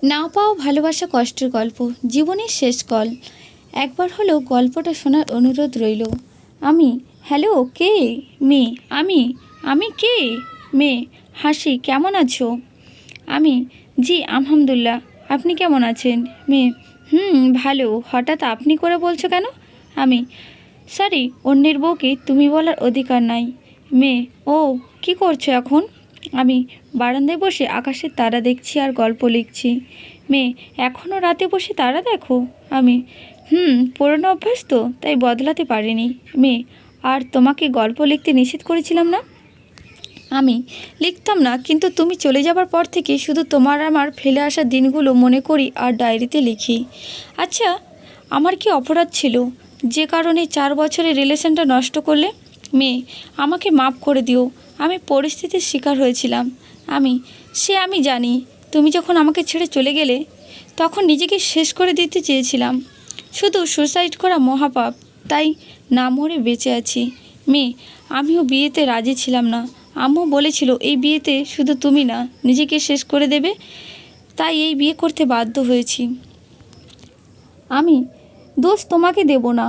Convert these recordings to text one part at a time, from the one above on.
না পাওয়া ভালোবাসা কষ্টের গল্প, জীবনের শেষ কল। একবার হলেও গল্পটা শোনার অনুরোধ রইল। আমি, হ্যালো, কে? মেয়ে, আমি কে? মেয়ে, হাসি, কেমন আছো? আমি, জি আলহামদুলিল্লাহ, আপনি কেমন আছেন? মেয়ে, ভালো। হঠাৎ আপনি করে বলছো কেন? আমি, সরি, অন্যের বউকে তুমি বলার অধিকার নাই। মেয়ে, ও, কি করছো এখন? আমি, বারান্দায় বসে আকাশের তারা দেখছি আর গল্প লিখছি। মেয়ে, এখনও রাতে বসে তারা দেখো? আমি, পুরনো অভ্যাস তো, তাই বদলাতে পারিনি। মেয়ে, আর তোমাকে গল্প লিখতে নিষেধ করেছিলাম না? আমি, লিখতাম না, কিন্তু তুমি চলে যাবার পর থেকে শুধু তোমার আমার ফেলে আসা দিনগুলো মনে করি আর ডায়েরিতে লিখি। আচ্ছা, আমার কি অপরাধ ছিল যে কারণে 4 বছরের রিলেশনটা নষ্ট করলে? মেয়ে, আমাকে মাফ করে দিও, আমি পরিস্থিতির শিকার হয়েছিলাম। আমি জানি। তুমি যখন আমাকে ছেড়ে চলে গেলে তখন নিজেকে শেষ করে দিতে চেয়েছিলাম। শুধু সুসাইড করা মহাপাপ, তাই না মরে বেঁচে আছি। মেয়ে, আমিও বিয়েতে রাজি ছিলাম না। আম্মু বলেছিল এই বিয়েতে শুধু তুমি না, নিজেকে শেষ করে দেবে, তাই এই বিয়ে করতে বাধ্য হয়েছি। আমি, দোষ তোমাকে দেব না,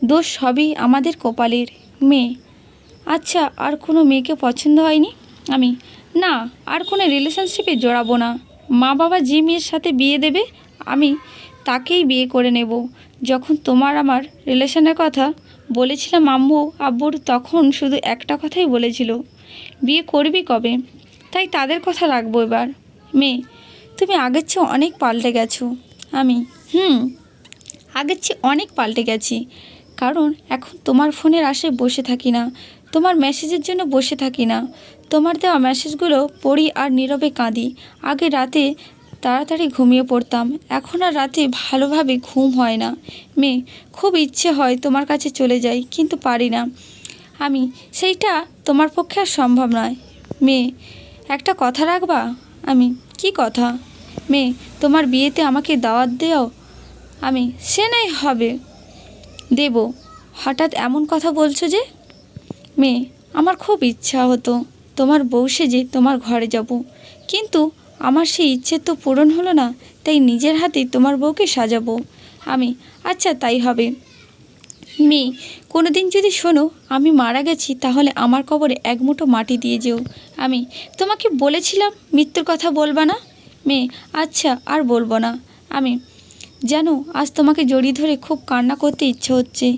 দোষ সবই আমাদের কপালের। মেয়ে, আচ্ছা, আর কোনো মেয়েকে পছন্দ হয়নি? আমি, না, আর কোনো রিলেশনশিপে জড়াবো না। মা বাবা যে মেয়ের সাথে বিয়ে দেবে আমি তাকেই বিয়ে করে নেব। যখন তোমার আমার রিলেশনের কথা বলেছিলাম আম্মু আব্বুর, তখন শুধু একটা কথাই বলেছিল, বিয়ে করবি কবে? তাই তাদের কথা রাখবো এবার। মেয়ে, তুমি আগের চেয়ে অনেক পাল্টে গেছো। আমি, আগের চেয়ে অনেক পাল্টে গেছি, কারণ এখন তোমার ফোনের আশায় বসে থাকি না, তোমার মেসেজের জন্য বসে থাকি না। তোমার দেওয়া মেসেজগুলো পড়ি আর নীরবে কাঁদি। আগে রাতে তাড়াতাড়ি ঘুমিয়ে পড়তাম, এখন আর রাতে ভালোভাবে ঘুম হয় না। মেয়ে, খুব ইচ্ছে হয় তোমার কাছে চলে যাই, কিন্তু পারি না। আমি, সেইটা তোমার পক্ষে আর সম্ভব নয়। মেয়ে, একটা কথা রাখবা? আমি, কি কথা? মেয়ে, তোমার বিয়েতে আমাকে দাওয়াত দেও। আমি, সে নাই হবে, দেব। হঠাৎ এমন কথা বলছো যে? মেয়ে, আমার খুব ইচ্ছা হতো তোমার বউ সেজে তোমার ঘরে যাব, কিন্তু আমার সেই ইচ্ছে তো পূরণ হলো না, তাই নিজের হাতে তোমার বউকে সাজাবো। আমি, আচ্ছা তাই হবে। মেয়ে, কোনো দিন যদি শোনো আমি মারা গেছি, তাহলে আমার কবরে এক মুঠো মাটি দিয়ে যেও। আমি, তোমাকে বলেছিলাম মৃত্যুর কথা বলবা না। মেয়ে, আচ্ছা আর বলবো না। আমি, জানো, আজ তোমাকে জড়িয়ে ধরে খুব কান্না করতে ইচ্ছে হচ্ছে।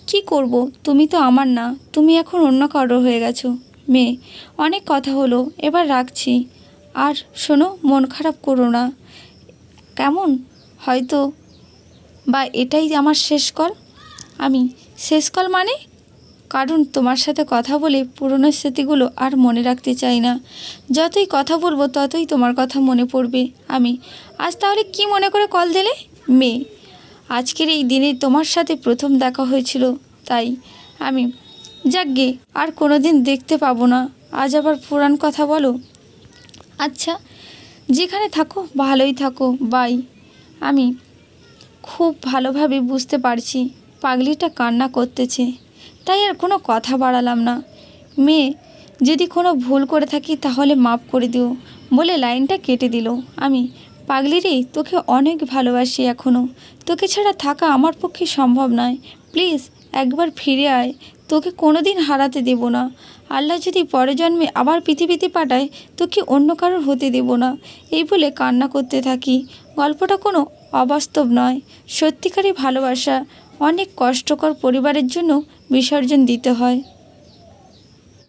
কি করব, তুমি তো আমার না, তুমি এখন অন্য কারো হয়ে গেছো। মেয়ে, অনেক কথা হলো, এবার রাখছি। আর শোনো, মন খারাপ করো না, কেমন? হয়তো বা এটাই আমার শেষ কল। আমি, শেষ কল মানে? কারণ তোমার সাথে কথা বলে পুরনো স্মৃতিগুলো আর মনে রাখতে চাই না। যতই কথা বলবো ততই তোমার কথা মনে পড়বে। আমি, আজ তাহলে কি মনে করে কল দিলে? মেয়ে, আজকের এই দিনে তোমার সাথে প্রথম দেখা হয়েছিল, তাই। আমি, যাকগে, আর কোনো দিন দেখতে পাবো না, আজ আবার পুরান কথা বলো। আচ্ছা, যেখানে থাকো ভালোই থাকো, বাই। আমি, খুব ভালোভাবে বুঝতে পারছি পাগলিটা কান্না করতেছে, তাই আর কোনো কথা বাড়ালাম না। মেয়ে, যদি কোনো ভুল করে থাকি তাহলে মাফ করে দিও, বলে লাইনটা কেটে দিল। আমি, পাগলি রে, তোকে অনেক ভালোবাসি এখনও, তোকে ছাড়া থাকা আমার পক্ষে সম্ভব নয়। প্লিজ একবার ফিরে আয়, তোকে কোনো দিন হারাতে দেব না। আল্লাহ যদি পরের জন্মে আবার পৃথিবীতে পাঠায়, তোকে অন্য কারোর হতে দেব না। এই বলে কান্না করতে থাকি। গল্পটা কোনো অবাস্তব নয়, সত্যিকারই ভালোবাসা অনেক কষ্টকর পরিবারের জন্য বিসর্জন দিতে হয়।